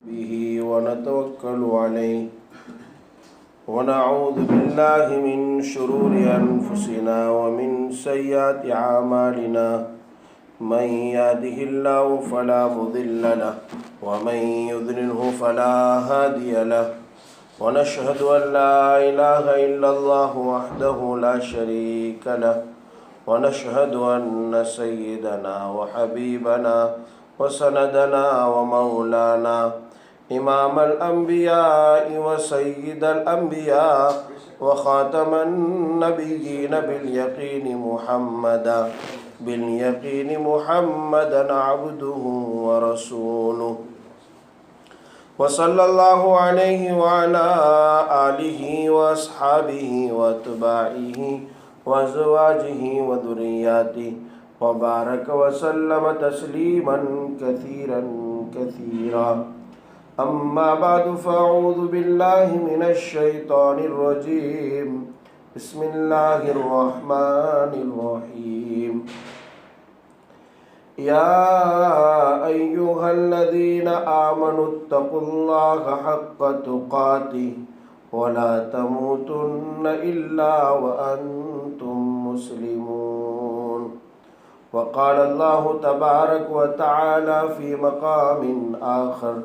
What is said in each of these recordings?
به ونتوكل عليه ونعوذ بالله من شرور أنفسنا ومن سيئات أعمالنا من يهده الله فلا مضل له ومن يضلله فلا هادي له ونشهد أن لا إله إلا الله وحده لا شريك له ونشهد أن سيدنا وحبيبنا وسندنا ومولانا إمام الأنبياء وسيد الأنبياء وخاتم النبيين باليقين محمدا عبده ورسوله وصلى الله عليه وعلى آله وأصحابه وأتباعه وأزواجه وذرياته وبارك وسلم تسليما كثيرا كثيرا أما بعد فأعوذ بالله من الشيطان الرجيم بسم الله الرحمن الرحيم يا أيها الذين آمنوا اتقوا الله حق تقاته ولا تموتن إلا وأنتم مسلمون وقال الله تبارك وتعالى في مقام آخر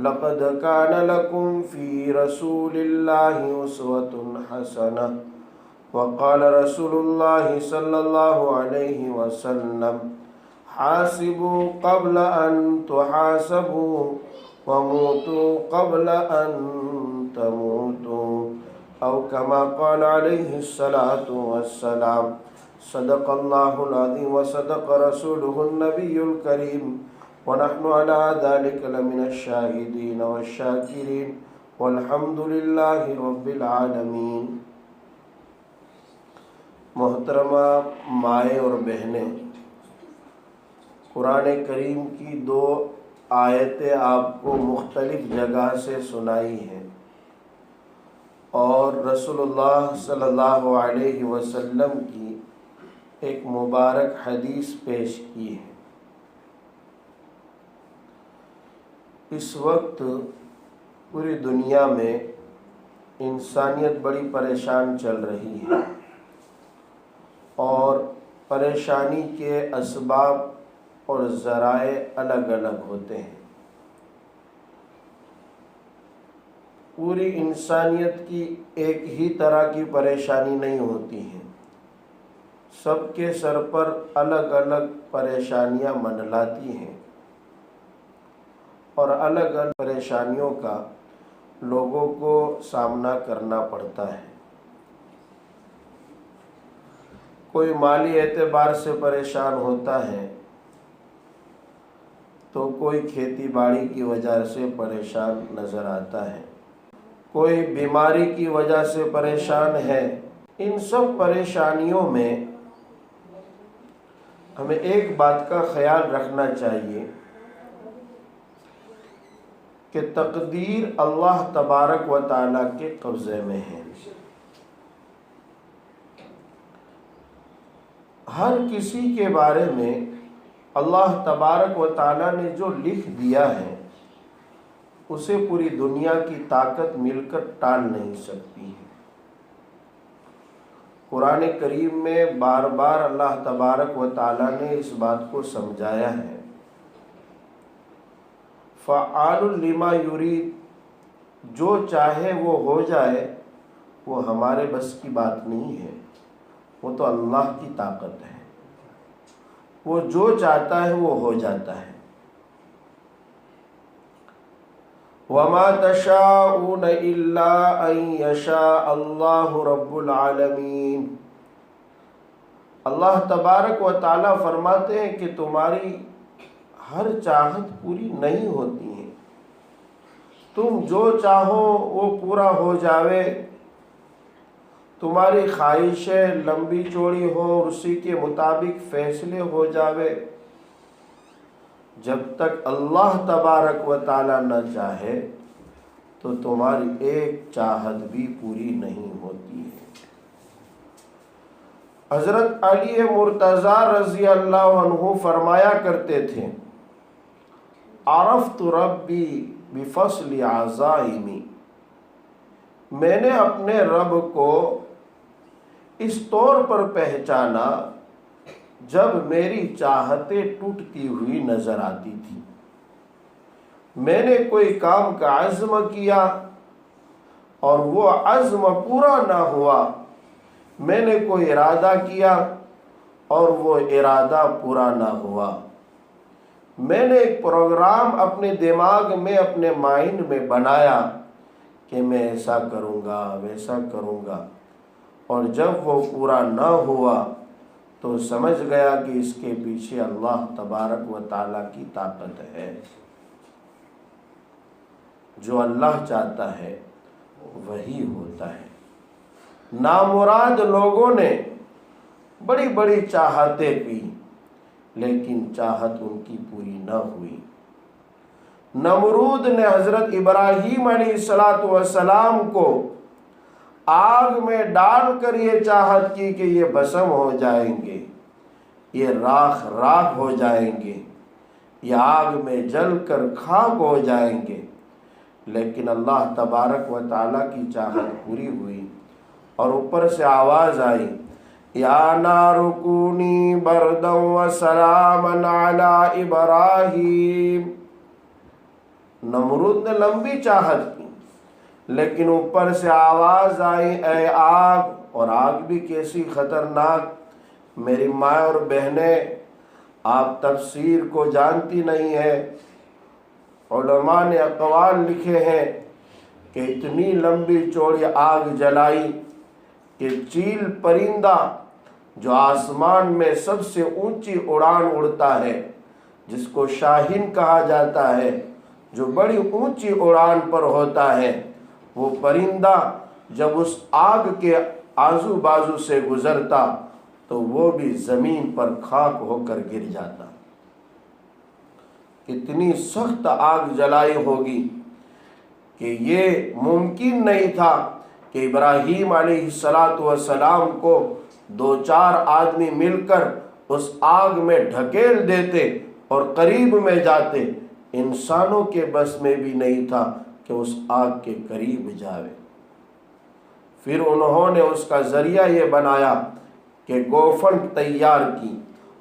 لقد كان لكم في رسول الله أسوة حسنة وقال رسول الله صلى الله عليه وسلم حاسبوا قبل أن تحاسبوا وموتوا قبل أن تموتوا أو كما قال عليه الصلاة والسلام صدق الله العظيم وصدق رسوله النبي الكريم ونحن على ذلك لمن الشاهدين والشاكرين والحمد لله رب العالمين۔ محترمہ مائیں اور بہنیں، قرآن کریم کی دو آیتیں آپ کو مختلف جگہ سے سنائی ہیں اور رسول اللہ صلی اللہ علیہ وسلم کی ایک مبارک حدیث پیش کی ہے۔ اس وقت پوری دنیا میں انسانیت بڑی پریشان چل رہی ہے اور پریشانی کے اسباب اور ذرائع الگ الگ ہوتے ہیں۔ پوری انسانیت کی ایک ہی طرح کی پریشانی نہیں ہوتی ہے، سب کے سر پر الگ الگ پریشانیاں منڈلاتی ہیں اور الگ الگ پریشانیوں کا لوگوں کو سامنا کرنا پڑتا ہے۔ کوئی مالی اعتبار سے پریشان ہوتا ہے تو کوئی کھیتی باڑی کی وجہ سے پریشان نظر آتا ہے، کوئی بیماری کی وجہ سے پریشان ہے۔ ان سب پریشانیوں میں ہمیں ایک بات کا خیال رکھنا چاہیے کہ تقدیر اللہ تبارک و تعالیٰ کے قبضے میں ہے۔ ہر کسی کے بارے میں اللہ تبارک و تعالیٰ نے جو لکھ دیا ہے اسے پوری دنیا کی طاقت مل کر ٹال نہیں سکتی ہے۔ قرآن کریم میں بار بار اللہ تبارک و تعالیٰ نے اس بات کو سمجھایا ہے۔ فعال لما یرید، جو چاہے وہ ہو جائے، وہ ہمارے بس کی بات نہیں ہے، وہ تو اللہ کی طاقت ہے، وہ جو چاہتا ہے وہ ہو جاتا ہے۔ وَمَا تَشَاءُونَ إِلَّا أَن يَشَاءَ اللَّهُ رَبُّ الْعَالَمِينَ۔ اللہ تبارک و تعالیٰ فرماتے ہیں کہ تمہاری ہر چاہت پوری نہیں ہوتی ہے، تم جو چاہو وہ پورا ہو جاوے، تمہاری خواہشیں لمبی چوڑی ہو اور اسی کے مطابق فیصلے ہو جاوے، جب تک اللہ تبارک و تعالیٰ نہ چاہے تو تمہاری ایک چاہت بھی پوری نہیں ہوتی ہے۔ حضرت علی مرتضیٰ رضی اللہ عنہ فرمایا کرتے تھے عرفت ربی بفصل عزائمی، میں نے اپنے رب کو اس طور پر پہچانا جب میری چاہتیں ٹوٹتی ہوئی نظر آتی تھی۔ میں نے کوئی کام کا عزم کیا اور وہ عزم پورا نہ ہوا، میں نے کوئی ارادہ کیا اور وہ ارادہ پورا نہ ہوا، میں نے ایک پروگرام اپنے دماغ میں، اپنے مائنڈ میں بنایا کہ میں ایسا کروں گا، ویسا کروں گا، اور جب وہ پورا نہ ہوا تو سمجھ گیا کہ اس کے پیچھے اللہ تبارک و تعالیٰ کی طاقت ہے۔ جو اللہ چاہتا ہے وہی ہوتا ہے۔ نامراد لوگوں نے بڑی بڑی چاہتیں کی لیکن چاہت ان کی پوری نہ ہوئی۔ نمرود نے حضرت ابراہیم علیہ السلام کو آگ میں ڈال کر یہ چاہت کی کہ یہ بھسم ہو جائیں گے، یہ راکھ راکھ ہو جائیں گے، یہ آگ میں جل کر خاک ہو جائیں گے، لیکن اللہ تبارک و تعالیٰ کی چاہت پوری ہوئی اور اوپر سے آواز آئی، یا نار کونی بردا وسلاما علی ابراہیم۔ نمرود نے لمبی چاہت کی لیکن اوپر سے آواز آئی، اے آگ، اور آگ بھی کیسی خطرناک۔ میری ماں اور بہنیں، آپ تفسیر کو جانتی نہیں ہیں، علماء نے اقوال لکھے ہیں کہ اتنی لمبی چوڑی آگ جلائی کہ چیل پرندہ جو آسمان میں سب سے اونچی اڑان اڑتا ہے، جس کو شاہین کہا جاتا ہے، جو بڑی اونچی اڑان پر ہوتا ہے، وہ پرندہ جب اس آگ کے آزو بازو سے گزرتا تو وہ بھی زمین پر خاک ہو کر گر جاتا۔ اتنی سخت آگ جلائی ہوگی کہ یہ ممکن نہیں تھا کہ ابراہیم علیہ السلام کو 2-4 آدمی مل کر اس آگ میں ڈھکیل دیتے اور قریب میں جاتے۔ انسانوں کے بس میں بھی نہیں تھا کہ اس آگ کے قریب جاوے۔ پھر انہوں نے اس کا ذریعہ یہ بنایا کہ گوفن تیار کی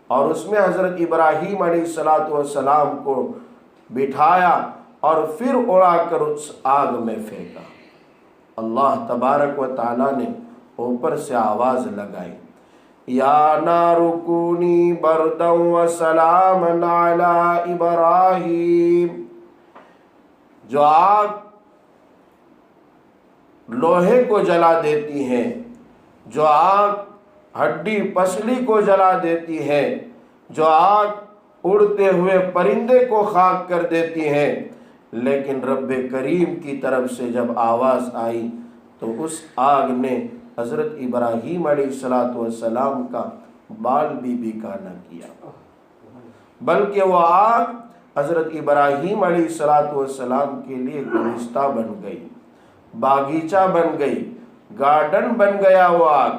اور اس میں حضرت ابراہیم علیہ السلام کو بٹھایا اور پھر اڑا کر اس آگ میں پھینکا۔ اللہ تبارک و تعالیٰ نے اوپر سے آواز لگائی، یا نار کونی بردا وسلاما علی ابراہیم۔ جو آگ لوہے کو جلا دیتی ہے، جو آگ ہڈی پسلی کو جلا دیتی ہے، جو آگ اڑتے ہوئے پرندے کو خاک کر دیتی ہے، لیکن رب کریم کی طرف سے جب آواز آئی تو اس آگ نے حضرت ابراہیم علیہ السلام کا بال بھی بیکا نہ کیا، بلکہ وہ آگ حضرت ابراہیم علیہ السلام کے لیے گلستہ بن گئی، باغیچہ بن گئی، گارڈن بن گیا وہ آگ۔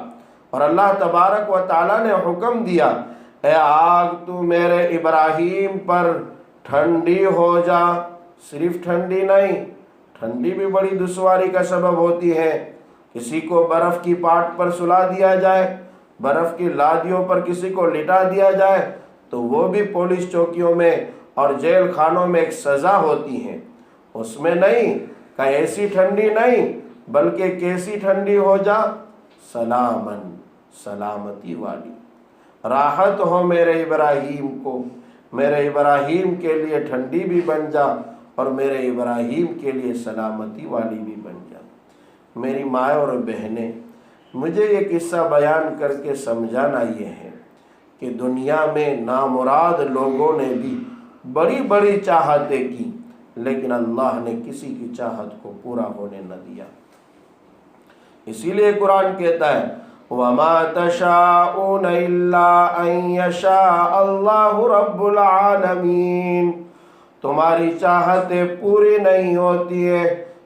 اور اللہ تبارک و تعالیٰ نے حکم دیا، اے آگ تو میرے ابراہیم پر ٹھنڈی ہو جا۔ صرف ٹھنڈی نہیں، ٹھنڈی بھی بڑی دشواری کا سبب ہوتی ہے۔ کسی کو برف کی پاٹ پر سلا دیا جائے، برف کی لادیوں پر کسی کو لٹا دیا جائے تو وہ بھی پولیس چوکیوں میں اور جیل خانوں میں ایک سزا ہوتی ہے۔ اس میں نہیں کہ ایسی ٹھنڈی نہیں، بلکہ کیسی ٹھنڈی ہو جا، سلامن، سلامتی والی، راحت ہو میرے ابراہیم کو، میرے ابراہیم کے لیے ٹھنڈی بھی بن جا اور میرے ابراہیم کے لیے سلامتی والی بھی بن جا۔ میری ماں اور بہنیں، مجھے یہ قصہ بیان کر کے سمجھانا یہ ہے کہ دنیا میں نامراد لوگوں نے بھی بڑی بڑی چاہتیں کی لیکن اللہ نے کسی کی چاہت کو پورا ہونے نہ دیا۔ اسی لیے قرآن کہتا ہے، وَمَا تَشَاءُونَ إِلَّا أَن يَشَاءَ اللَّهُ رَبُّ الْعَالَمِينَ۔ تمہاری چاہتیں پوری نہیں ہوتی ہے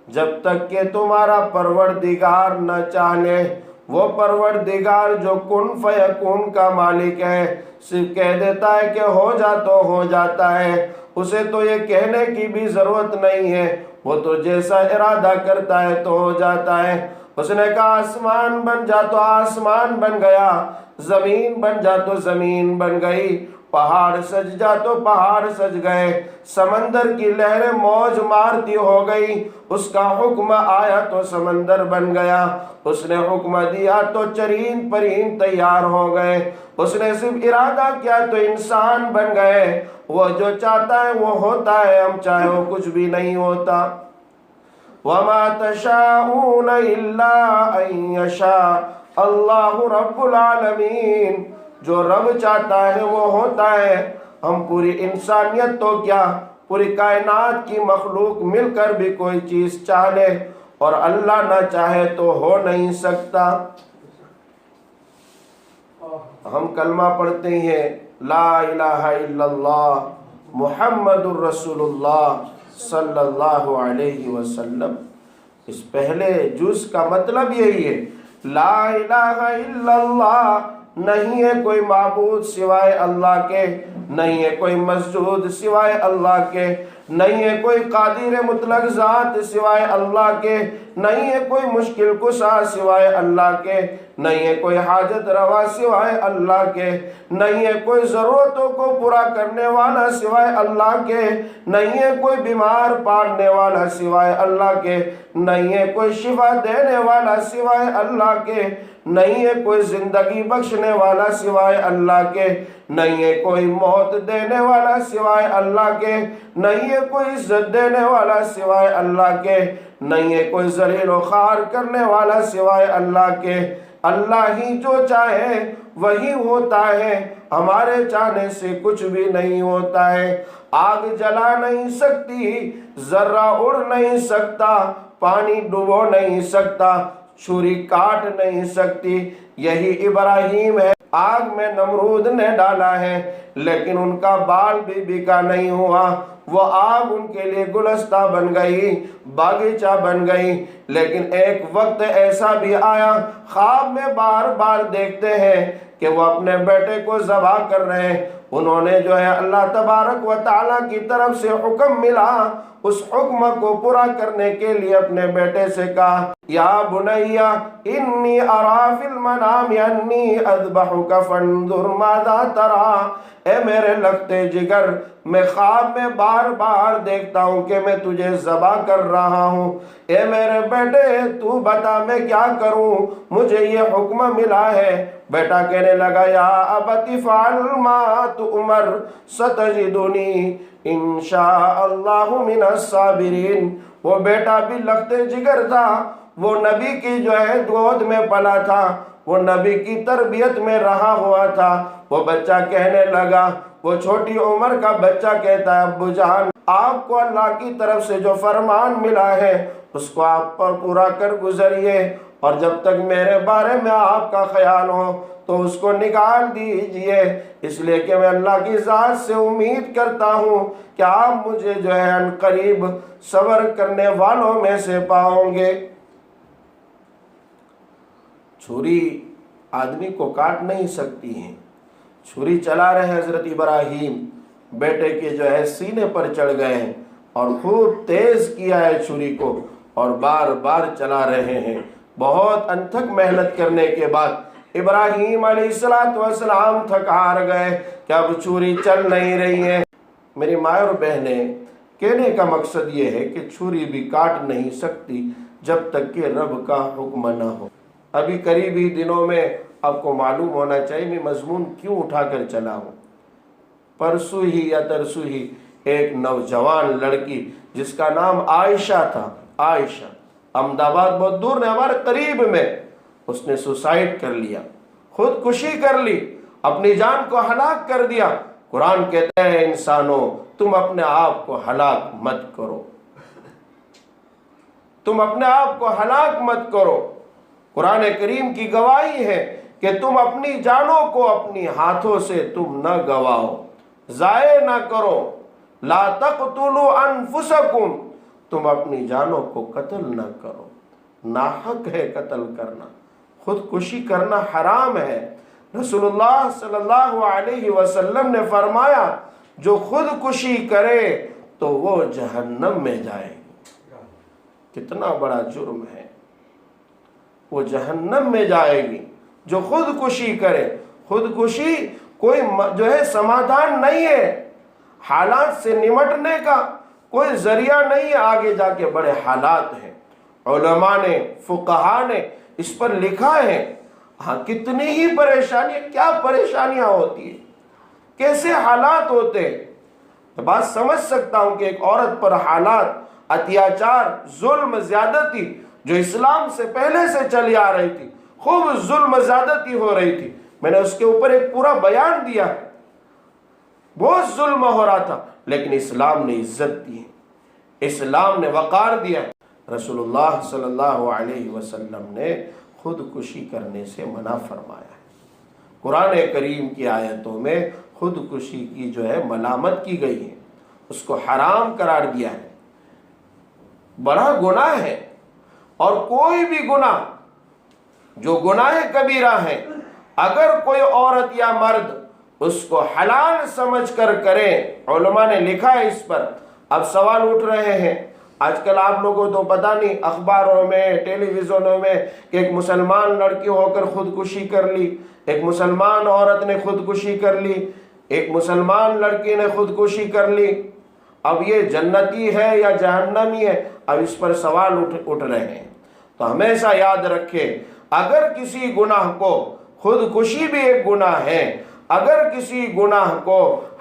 جب تک کہ تمہارا پروردگار نہ چاہے۔ وہ پروردگار جو کن فیکون کا مالک ہے، صرف کہہ دیتا ہے کہ ہو جا تو ہو جاتا ہے، اسے تو یہ کہنے کی بھی ضرورت نہیں ہے، وہ تو جیسا ارادہ کرتا ہے تو ہو جاتا ہے۔ اس نے کہا آسمان بن جا تو آسمان بن گیا، زمین بن جا تو زمین بن گئی، پہاڑ سج جا تو پہاڑ سج گئے، سمندر کی لہریں موج مارتی ہو گئی، اس کا حکم آیا تو سمندر بن گیا، اس نے حکم دیا تو چرین پرین تیار ہو گئے، اس نے صرف ارادہ کیا تو انسان بن گئے۔ وہ جو چاہتا ہے وہ ہوتا ہے، ہم چاہے وہ کچھ بھی نہیں ہوتا۔ وَمَا تَشَاءُونَ إِلَّا أَن يَشَاءَ اللَّهُ رَبُّ الْعَالَمِينَ، جو رب چاہتا ہے وہ ہوتا ہے۔ ہم پوری انسانیت تو کیا، پوری کائنات کی مخلوق مل کر بھی کوئی چیز چاہ لے اور اللہ نہ چاہے تو ہو نہیں سکتا۔ ہم کلمہ پڑھتے ہیں لا الہ الا اللہ محمد الرسول اللہ صلی اللہ علیہ وسلم، اس پہلے جز کا مطلب یہی ہے، لا الہ الا اللہ، نہیں ہے کوئی معبود سوائے اللہ کے، نہیں ہے کوئی مسجود سوائے اللہ کے، نہیں ہے کوئی قادر مطلق ذات سوائے اللہ کے، نہیں ہے کوئی مشکل کشا سوائے اللہ کے، نہیں ہے کوئی حاجت روا سوائے اللہ کے، نہیں ہے کوئی ضرورتوں کو پورا کرنے والا سوائے اللہ کے، نہیں ہے کوئی بیمار پالنے والا سوائے اللہ کے، نہیں ہے کوئی شفا دینے والا سوائے اللہ کے، نہیں ہے کوئی زندگی بخشنے والا سوائے اللہ کے، نہیں ہے کوئی موت دینے والا سوائے اللہ کے، نہیں ہے کوئی عزت دینے والا سوائے اللہ کے، نہیں ہے کوئی ذلیل و خوار کرنے والا سوائے اللہ کے۔ اللہ ہی جو چاہے وہی ہوتا ہے، ہمارے چاہنے سے کچھ بھی نہیں ہوتا ہے۔ آگ جلا نہیں سکتی، ذرہ اڑ نہیں سکتا، پانی ڈبو نہیں سکتا، چھری کاٹ نہیں سکتی۔ یہی ابراہیم ہے، آگ میں نمرود نے ڈالا ہے لیکن ان کا بال بھی بیکا نہیں ہوا، وہ آگ ان کے لیے گلستہ بن گئی، باغیچہ بن گئی۔ لیکن ایک وقت ایسا بھی آیا، خواب میں بار بار دیکھتے ہیں کہ وہ اپنے بیٹے کو ذبح کر رہے ہیں، انہوں نے جو ہے اللہ تبارک و تعالیٰ کی طرف سے حکم ملا، اس حکم کو پورا کرنے کے لیے اپنے بیٹے سے کہا یا بنیا انی ارا فی المنام انی اذبحک فانظر ماذا تری، اے میرے لگتے جگر، میں خواب میں بار بار دیکھتا ہوں کہ میں تجھے ذبح کر رہا ہوں، اے میرے بیٹے تو بتا میں کیا کروں، مجھے یہ حکم ملا ہے۔ بیٹا کہنے لگا یا ابت فعل ما تؤمر ستجدنی انشاء اللہ من الصابرین۔ وہ بیٹا بھی لگتے جگر تھا، وہ نبی کی جو ہے گود میں پلا تھا، وہ نبی کی تربیت میں رہا ہوا تھا۔ وہ بچہ کہنے لگا، وہ چھوٹی عمر کا بچہ کہتا ہے ابو جان آپ کو اللہ کی طرف سے جو فرمان ملا ہے اس کو آپ پر پورا کر گزریے، اور جب تک میرے بارے میں آپ کا خیال ہو تو اس کو نکال دیجئے، اس لیے کہ میں اللہ کی ذات سے امید کرتا ہوں کہ آپ مجھے جو ہے ان قریب صبر کرنے والوں میں سے پاؤں گے۔ چھری آدمی کو کاٹ نہیں سکتی ہے۔ چھری چلا رہے حضرت ابراہیم، بیٹے کے جو ہے سینے پر چڑھ گئے ہیں اور خوب تیز کیا ہے چھری کو اور بار بار چلا رہے ہیں۔ بہت انتھک محنت کرنے کے بعد ابراہیم علیہ السلام تھک ہار گئے کہ اب چھری چل نہیں رہی ہے۔ میری ماں اور بہنیں، کہنے کا مقصد یہ ہے کہ چھری بھی کاٹ نہیں سکتی جب تک کہ رب کا حکم نہ ہو۔ ابھی قریبی دنوں میں آپ کو معلوم ہونا چاہیے میں مضمون کیوں اٹھا کر چلا ہوں۔ پرسوں ہی یا ترسوں ہی ایک نوجوان لڑکی جس کا نام عائشہ تھا، عائشہ، احمد آباد بہت دور نے ہمارے قریب میں، اس نے سوسائڈ کر لیا، خودکشی کر لی، اپنی جان کو ہلاک کر دیا۔ قرآن کہتا ہے انسانوں تم اپنے آپ کو ہلاک مت کرو، تم اپنے آپ کو ہلاک مت کرو۔ قرآن کریم کی گواہی ہے کہ تم اپنی جانوں کو اپنی ہاتھوں سے تم نہ گواؤ، ضائع نہ کرو۔ لا تقتلوا انفسکم، تم اپنی جانوں کو قتل نہ کرو، ناحق ہے قتل کرنا، خودکشی کرنا حرام ہے۔ رسول اللہ صلی اللہ علیہ وسلم نے فرمایا جو خودکشی کرے تو وہ جہنم میں جائے گی۔ کتنا بڑا جرم ہے، وہ جہنم میں جائے گی جو خودکشی کرے۔ خودکشی کوئی جو ہے سمادھان نہیں ہے، حالات سے نمٹنے کا کوئی ذریعہ نہیں ہے، آگے جا کے بڑے حالات ہیں۔ علماء نے، فقہاء نے اس پر لکھا ہے، ہاں کتنی ہی پریشانیاں، کیا پریشانیاں ہوتی ہیں، کیسے حالات ہوتے ہیں۔ بات سمجھ سکتا ہوں کہ ایک عورت پر حالات، اتیاچار، ظلم، زیادتی جو اسلام سے پہلے سے چلی آ رہی تھی، خوب ظلم زیادتی ہو رہی تھی، میں نے اس کے اوپر ایک پورا بیان دیا ہے، بہت ظلم ہو رہا تھا، لیکن اسلام نے عزت دی ہے، اسلام نے وقار دیا ہے۔ رسول اللہ صلی اللہ علیہ وسلم نے خودکشی کرنے سے منع فرمایا ہے۔ قرآن کریم کی آیتوں میں خودکشی کی جو ہے ملامت کی گئی ہے، اس کو حرام قرار دیا ہے، بڑا گناہ ہے۔ اور کوئی بھی گناہ جو گناہ کبیرہ ہے، اگر کوئی عورت یا مرد اس کو حلال سمجھ کر کرے، علماء نے لکھا ہے اس پر۔ اب سوال اٹھ رہے ہیں، آج کل آپ لوگوں کو تو پتہ نہیں، اخباروں میں، ٹیلی ویژنوں میں، کہ ایک مسلمان لڑکی ہو کر خودکشی کر لی، ایک مسلمان عورت نے خودکشی کر لی، ایک مسلمان لڑکی نے خودکشی کر لی، اب یہ جنتی ہے یا جہنمی ہے؟ اب اس پر سوال اٹھ رہے ہیں۔ تو ہمیشہ یاد رکھے، اگر کسی گناہ کو، خودکشی بھی ایک گناہ ہے، اگر کسی گناہ کو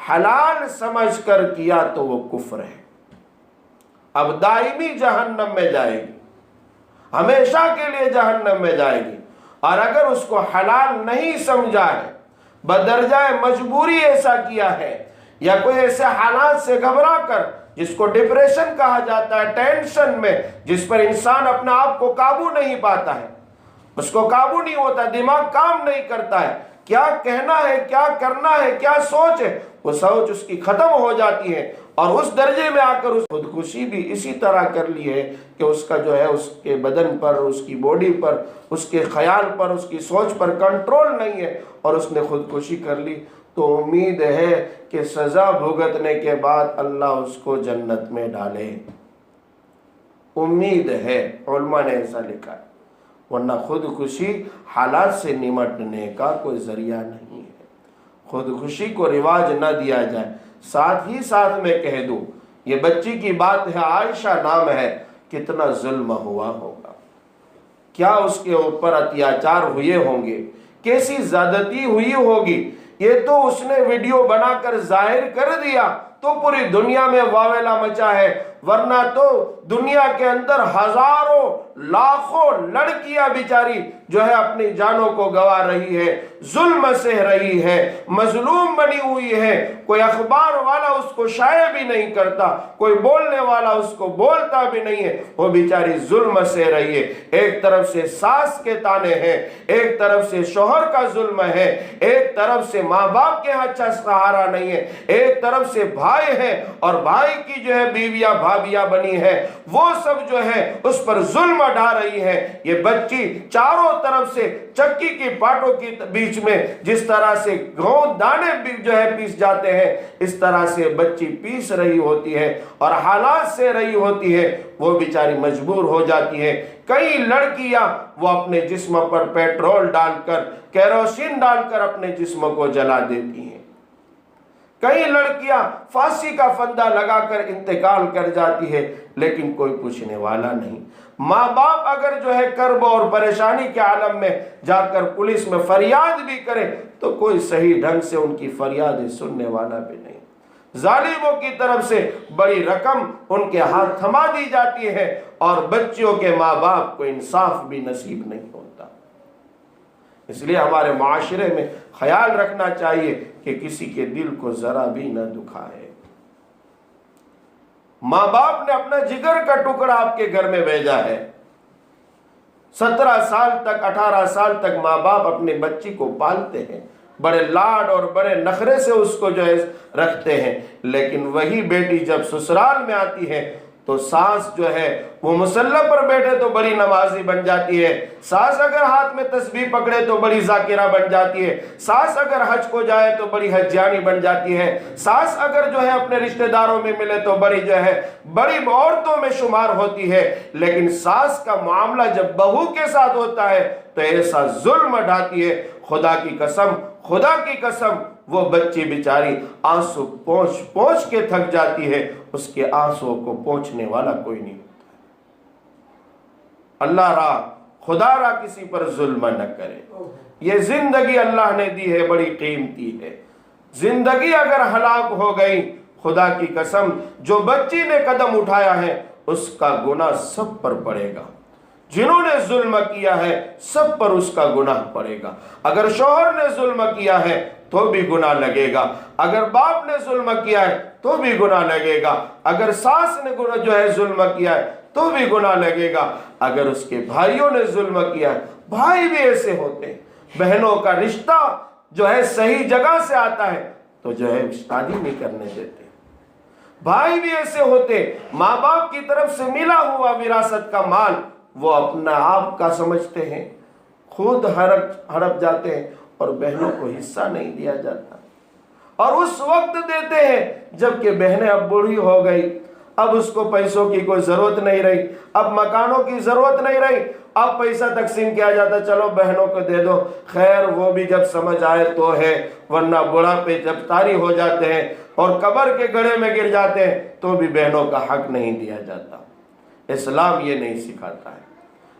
حلال سمجھ کر کیا تو وہ کفر ہے، اب دائمی جہنم میں جائے گی، ہمیشہ کے لیے جہنم میں جائے گی۔ اور اگر اس کو حلال نہیں سمجھا ہے، بدرجہ مجبوری ایسا کیا ہے، یا کوئی ایسے حالات سے گھبرا کر، جس کو ڈپریشن کہا جاتا ہے، ٹینشن میں، جس پر انسان اپنا آپ کو قابو نہیں پاتا ہے، اس کو قابو نہیں ہوتا، دماغ کام نہیں کرتا ہے، کیا کہنا ہے، کیا کرنا ہے، کیا سوچ ہے، وہ سوچ اس کی ختم ہو جاتی ہے، اور اس درجے میں آ کر اس خودکشی بھی اسی طرح کر لی ہے کہ اس کا جو ہے اس کے بدن پر، اس کی باڈی پر، اس کے خیال پر، اس کی سوچ پر کنٹرول نہیں ہے، اور اس نے خودکشی کر لی، تو امید ہے کہ سزا بھگتنے کے بعد اللہ اس کو جنت میں ڈالے، امید ہے، علماء نے ایسا لکھا ہے۔ ورنہ خودکشی حالات سے نمٹنے کا کوئی ذریعہ نہیں ہے، خودکشی کو رواج نہ دیا جائے۔ ساتھ ہی ساتھ میں کہہ دوں، یہ بچی کی بات ہے، عائشہ نام ہے، کتنا ظلم ہوا ہوگا، کیا اس کے اوپر اتیاچار ہوئے ہوں گے، کیسی زیادتی ہوئی ہوگی۔ یہ تو اس نے ویڈیو بنا کر ظاہر کر دیا تو پوری دنیا میں واویلا مچا ہے، ورنہ تو دنیا کے اندر ہزاروں لاکھوں لڑکیاں بیچاری جو ہے اپنی جانوں کو گوا رہی ہے، ظلم سہ رہی ہے، مظلوم بنی ہوئی ہے، کوئی اخبار والا اس کو شائع بھی نہیں کرتا، کوئی بولنے والا اس کو بولتا بھی نہیں ہے، وہ بیچاری ظلم سہ رہی ہے۔ ایک طرف سے ساس کے تانے ہیں، ایک طرف سے شوہر کا ظلم ہے، ایک طرف سے ماں باپ کے اچھا سہارا نہیں ہے، ایک طرف سے بھائی ہیں، اور بھائی کی جو ہے بیویاں بھابیاں بنی ہے، وہ سب جو ہے اس پر ظلم ڈھا رہی ہے۔ یہ بچی چاروں طرف سے چکی کی پاٹوں کی بیچ میں جس طرح سے گھوں دانے بھی جو ہے پیس جاتے ہیں، اس طرح سے بچی پیس رہی ہوتی ہے اور حالات سے رہی ہوتی ہے، وہ بیچاری مجبور ہو جاتی ہے۔ کئی لڑکیاں وہ اپنے جسم پر پیٹرول ڈال کر، کیروسین ڈال کر اپنے جسم کو جلا دیتی ہیں، کئی لڑکیاں پھانسی کا پھندا لگا کر انتقال کر جاتی ہے، لیکن کوئی پوچھنے والا نہیں۔ ماں باپ اگر جو ہے کرب اور پریشانی کے عالم میں جا کر پولیس میں فریاد بھی کرے تو کوئی صحیح ڈھنگ سے ان کی فریادیں سننے والا بھی نہیں۔ ظالموں کی طرف سے بڑی رقم ان کے ہاتھ تھما دی جاتی ہے، اور بچیوں کے ماں باپ کو انصاف بھی نصیب نہیں ہوتا۔ اس لیے ہمارے معاشرے میں خیال رکھنا چاہیے کہ کسی کے دل کو ذرا بھی نہ دکھائے۔ ماں باپ نے اپنا جگر کا ٹکڑا آپ کے گھر میں بھیجا ہے، 17 سال تک، 18 سال تک ماں باپ اپنے بچی کو پالتے ہیں، بڑے لاڈ اور بڑے نخرے سے اس کو جو ہے رکھتے ہیں، لیکن وہی بیٹی جب سسرال میں آتی ہے تو ساس جو ہے وہ مصلی پر بیٹھے تو بڑی نمازی بن جاتی ہے، ساس اگر ہاتھ میں تسبیح پکڑے تو بڑی ذاکرہ بن جاتی ہے، ساس اگر حج کو جائے تو بڑی حجانی بن جاتی ہے، ساس اگر جو ہے اپنے رشتہ داروں میں ملے تو بڑی جو ہے بڑی عورتوں میں شمار ہوتی ہے۔ لیکن ساس کا معاملہ جب بہو کے ساتھ ہوتا ہے تو ایسا ظلم ڈھاتی ہے، خدا کی قسم وہ بچی بیچاری آنسو پوچھ پوچھ کے تھک جاتی ہے، اس کے آنسو کو پوچھنے والا کوئی نہیں ہوتا۔ اللہ را خدا را کسی پر ظلم نہ کرے۔ یہ زندگی اللہ نے دی ہے، بڑی قیمتی ہے۔ زندگی اگر ہلاک ہو گئی، خدا کی قسم جو بچی نے قدم اٹھایا ہے اس کا گناہ سب پر پڑے گا، جنہوں نے ظلم کیا ہے سب پر اس کا گناہ پڑے گا۔ اگر شوہر نے ظلم کیا ہے تو بھی گناہ لگے گا، اگر باپ نے ظلم کیا ہے تو بھی گناہ لگے گا، اگر ساس نے جو ہے ظلم کیا ہے تو بھی گناہ لگے گا، اگر اس کے بھائیوں نے ظلم کیا ہے۔ بھائی بھی ایسے ہوتے ہیں، بہنوں کا رشتہ جو ہے صحیح جگہ سے آتا ہے تو جو ہے شادی نہیں کرنے دیتے۔ بھائی بھی ایسے ہوتے، ماں باپ کی طرف سے ملا ہوا وراثت کا مال وہ اپنا آپ کا سمجھتے ہیں، خود ہڑپ جاتے ہیں اور بہنوں کو حصہ نہیں دیا جاتا، اور اس وقت دیتے ہیں جبکہ بہنیں اب بوڑھی ہو گئی، اب اس کو پیسوں کی کوئی ضرورت نہیں رہی، اب مکانوں کی ضرورت نہیں رہی، اب پیسہ تقسیم کیا جاتا، چلو بہنوں کو دے دو، خیر وہ بھی جب سمجھ آئے تو ہے، ورنہ بڑھاپے جب طاری ہو جاتے ہیں اور قبر کے گڑھے میں گر جاتے ہیں تو بھی بہنوں کا حق نہیں دیا جاتا۔ اسلام یہ نہیں سکھاتا ہے،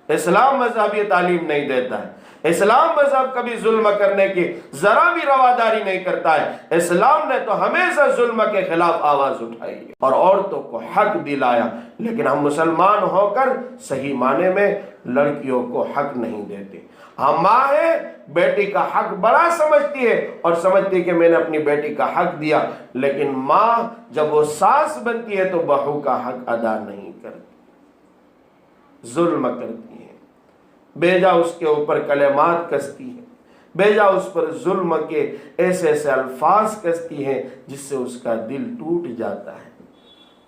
اسلام مذہب یہ تعلیم نہیں دیتا ہے، اسلام مذہب کبھی ظلم کرنے کی ذرا بھی رواداری نہیں کرتا ہے۔ اسلام نے تو ہمیشہ ظلم کے خلاف آواز اٹھائی ہے اور عورتوں کو حق دلایا، لیکن ہم مسلمان ہو کر صحیح معنی میں لڑکیوں کو حق نہیں دیتے۔ ہم ماں ہے، بیٹی کا حق بڑا سمجھتی ہے اور سمجھتی کہ میں نے اپنی بیٹی کا حق دیا، لیکن ماں جب وہ ساس بنتی ہے تو بہو کا حق ادا نہیں کرتی، ظلم کرتی ہے، بیجا اس کے اوپر کلمات کستی ہے، بیجا اس پر ظلم کے ایسے ایسے الفاظ کستی ہے جس سے اس کا دل ٹوٹ جاتا ہے،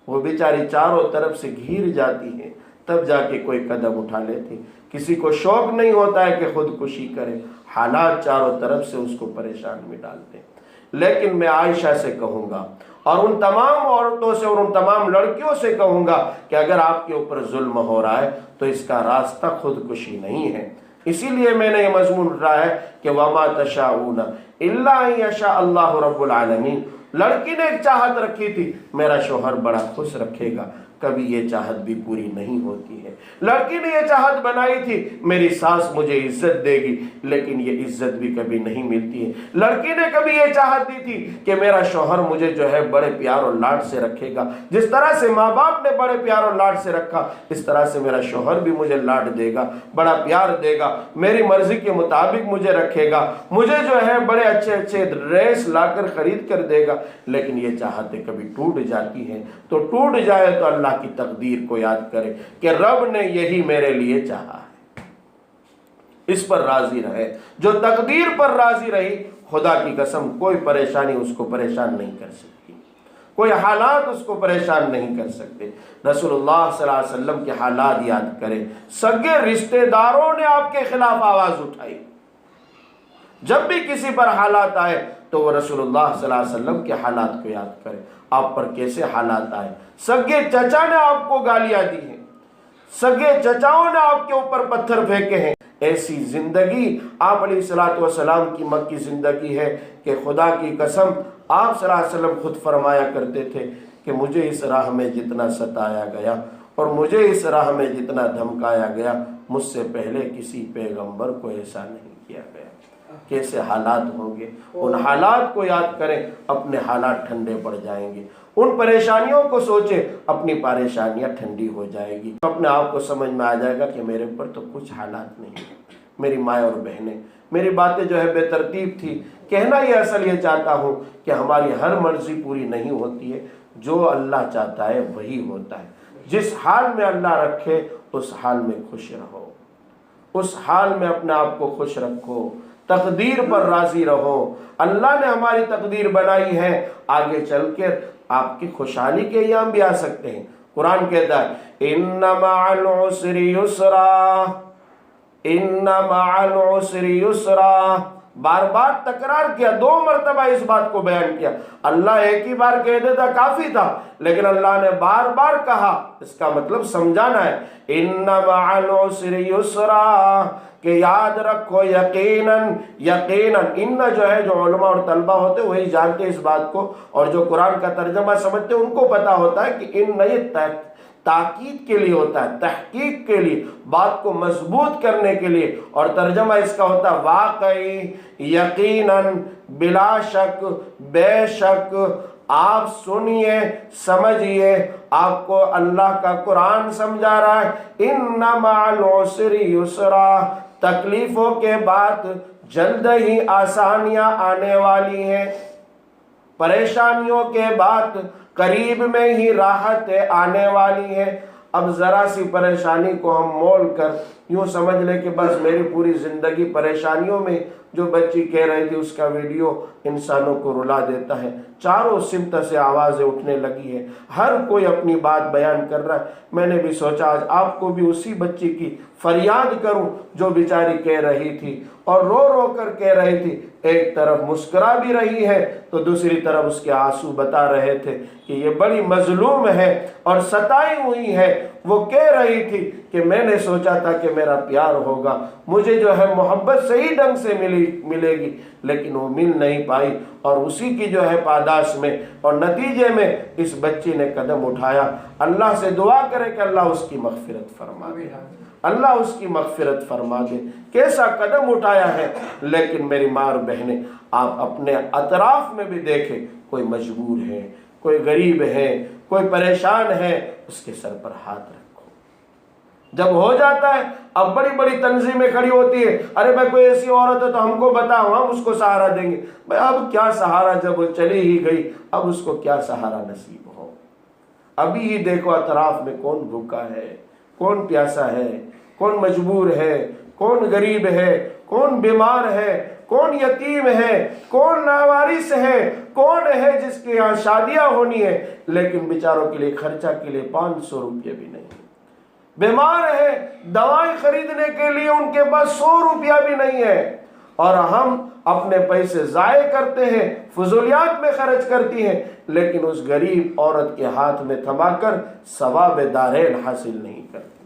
وہ بیچاری چاروں طرف سے گھیر جاتی ہے، تب جا کے کوئی قدم اٹھا لیتی۔ کسی کو شوق نہیں ہوتا ہے کہ خودکشی کرے، حالات چاروں طرف سے اس کو پریشان میں ڈالتے ہیں۔ لیکن میں عائشہ سے کہوں گا اور ان تمام عورتوں سے اور ان تمام لڑکیوں سے کہوں گا کہ اگر آپ کے اوپر ظلم ہو رہا ہے تو اس کا راستہ خودکشی نہیں ہے۔ اسی لیے میں نے یہ مضمون اٹھایا ہے کہ وَمَا تَشَاءُونَ إِلَّا أَن يَشَاءَ اللَّهُ رَبُّ الْعَالَمِينَ۔ لڑکی نے ایک چاہت رکھی تھی، میرا شوہر بڑا خوش رکھے گا، کبھی یہ چاہت بھی پوری نہیں ہوتی ہے۔ لڑکی نے یہ چاہت بنائی تھی، میری ساس مجھے عزت دے گی، لیکن یہ عزت بھی کبھی نہیں ملتی ہے۔ لڑکی نے کبھی یہ چاہت دی تھی کہ میرا شوہر مجھے جو ہے بڑے پیار اور لاڈ سے رکھے گا، جس طرح سے ماں باپ نے بڑے پیار اور لاڈ سے رکھا اس طرح سے میرا شوہر بھی مجھے لاڈ دے گا، بڑا پیار دے گا، میری مرضی کے مطابق مجھے رکھے گا، مجھے جو ہے بڑے اچھے اچھے ڈریس لا کر خرید کر دے گا۔ لیکن یہ چاہتیں کبھی ٹوٹ جاتی ہیں، تو ٹوٹ جائے تو اللہ کی تقدیر کو یاد کرے کہ رب نے یہی میرے لیے چاہا ہے، اس پر راضی رہے۔ جو تقدیر پر راضی رہی، خدا کی قسم کوئی پریشانی اس کو پریشان نہیں کر سکتی، کوئی حالات اس کو پریشان نہیں کر سکتے۔ رسول اللہ صلی اللہ علیہ وسلم کے حالات یاد کریں، سگے رشتہ داروں نے آپ کے خلاف آواز اٹھائی، جب بھی کسی پر حالات آئے تو وہ رسول اللہ صلی اللہ علیہ وسلم کے حالات کو یاد کرے، آپ پر کیسے حالات آئے۔ سگے چچا نے آپ کو گالیاں دی ہیں، سگے چچاؤں نے آپ کے اوپر پتھر پھینکے ہیں۔ ایسی زندگی آپ علیہ الصلوۃ والسلام کی مکی زندگی ہے کہ خدا کی قسم آپ صلی اللہ علیہ وسلم خود فرمایا کرتے تھے کہ مجھے اس راہ میں جتنا ستایا گیا اور مجھے اس راہ میں جتنا دھمکایا گیا، مجھ سے پہلے کسی پیغمبر کو ایسا نہیں کیا گیا۔ کیسے حالات ہوں گے، ان حالات کو یاد کریں، اپنے حالات ٹھنڈے پڑ جائیں گے۔ ان پریشانیوں کو سوچیں، اپنی پریشانیاں ٹھنڈی ہو جائے گی، اپنے آپ کو سمجھ میں آ جائے گا کہ میرے اوپر تو کچھ حالات نہیں ہیں۔ میری مائیں اور بہنیں، میری باتیں جو ہے بے ترتیب تھی، کہنا یہ اصل یہ چاہتا ہوں کہ ہماری ہر مرضی پوری نہیں ہوتی ہے، جو اللہ چاہتا ہے وہی ہوتا ہے۔ جس حال میں اللہ رکھے اس حال میں خوش رہو، اس حال میں اپنے آپ کو خوش رکھو، تقدیر پر راضی رہو۔ اللہ نے ہماری تقدیر بنائی ہے، آگے چل کر آپ کی خوشحالی کے ایام بھی آ سکتے ہیں، قرآن کہتا ہے ان مع العسر یسرا، ان مع العسر یسرا، بار بار تکرار کیا، 2 مرتبہ اس بات کو بیان کیا۔ اللہ ایک ہی بار کہہ دیتا کافی تھا، لیکن اللہ نے بار بار کہا، اس کا مطلب سمجھانا ہے۔ ان مع العسر یسرا، کہ یاد رکھو یقیناً، یقیناً، ان جو ہے جو علماء اور طلبہ ہوتے وہی جانتے اس بات کو، اور جو قرآن کا ترجمہ سمجھتے ان کو پتا ہوتا ہے کہ ان نہیں تاکید کے لیے ہوتا ہے، تحقیق کے لیے، بات کو مضبوط کرنے کے لیے، اور ترجمہ اس کا ہوتا ہے واقعی، یقیناً، بلا شک، بے شک۔ آپ سنیے، سمجھیے، آپ کو اللہ کا قرآن سمجھا رہا ہے۔ ان مع العسر یسرا، تکلیفوں کے بعد جلد ہی آسانیاں آنے والی ہیں، پریشانیوں کے بعد قریب میں ہی راحت آنے والی ہے۔ اب ذرا سی پریشانی کو ہم مول کر یوں سمجھ لیں کہ بس میری پوری زندگی پریشانیوں میں، جو بچی کہہ رہی تھی اس کا ویڈیو انسانوں کو رلا دیتا ہے، چاروں سمت سے آوازیں اٹھنے لگی ہیں، ہر کوئی اپنی بات بیان کر رہا ہے۔ میں نے بھی سوچا آج آپ کو بھی اسی بچی کی فریاد کروں جو بیچاری کہہ رہی تھی اور رو رو کر کہہ رہی تھی، ایک طرف مسکرا بھی رہی ہے تو دوسری طرف اس کے آنسو بتا رہے تھے کہ یہ بڑی مظلوم ہے اور ستائی ہوئی ہے۔ وہ کہہ رہی تھی کہ میں نے سوچا تھا کہ میرا پیار ہوگا، مجھے جو ہے محبت صحیح ڈھنگ سے ملے گی، لیکن وہ مل نہیں پائی، اور اسی کی جو ہے پاداش میں اور نتیجے میں اس بچی نے قدم اٹھایا۔ اللہ سے دعا کرے کہ اللہ اس کی مغفرت فرما دے، اللہ اس کی مغفرت فرما دے۔ کیسا قدم اٹھایا ہے! لیکن میری ماں اور بہنیں، آپ اپنے اطراف میں بھی دیکھیں، کوئی مجبور ہے، کوئی غریب ہے، کوئی پریشان ہے، اس کے سر پر ہاتھ رکھو۔ جب ہو جاتا ہے، اب بڑی بڑی تنظیمیں کھڑی ہوتی ہے، ارے بھائی کوئی ایسی عورت ہے تو ہم کو بتاؤ، ہم اس کو سہارا دیں گے۔ بھائی اب کیا سہارا، جب وہ چلی ہی گئی، اب اس کو کیا سہارا نصیب ہو؟ ابھی ہی دیکھو اطراف میں کون بھوکا ہے، کون پیاسا ہے، کون مجبور ہے، کون غریب ہے، کون بیمار ہے، کون یتیم ہے، کون لاوارث ہے، کون ہے جس کے یہاں شادیاں ہونی ہے لیکن بیچاروں کے لیے خرچہ کے لیے 500 روپے بھی نہیں، بیمار ہے، دوائیں خریدنے کے لیے ان کے پاس 100 روپیہ بھی نہیں ہے، اور ہم اپنے پیسے ضائع کرتے ہیں، فضولیات میں خرچ کرتی ہیں، لیکن اس غریب عورت کے ہاتھ میں تھما کر ثواب دارین حاصل نہیں کرتے۔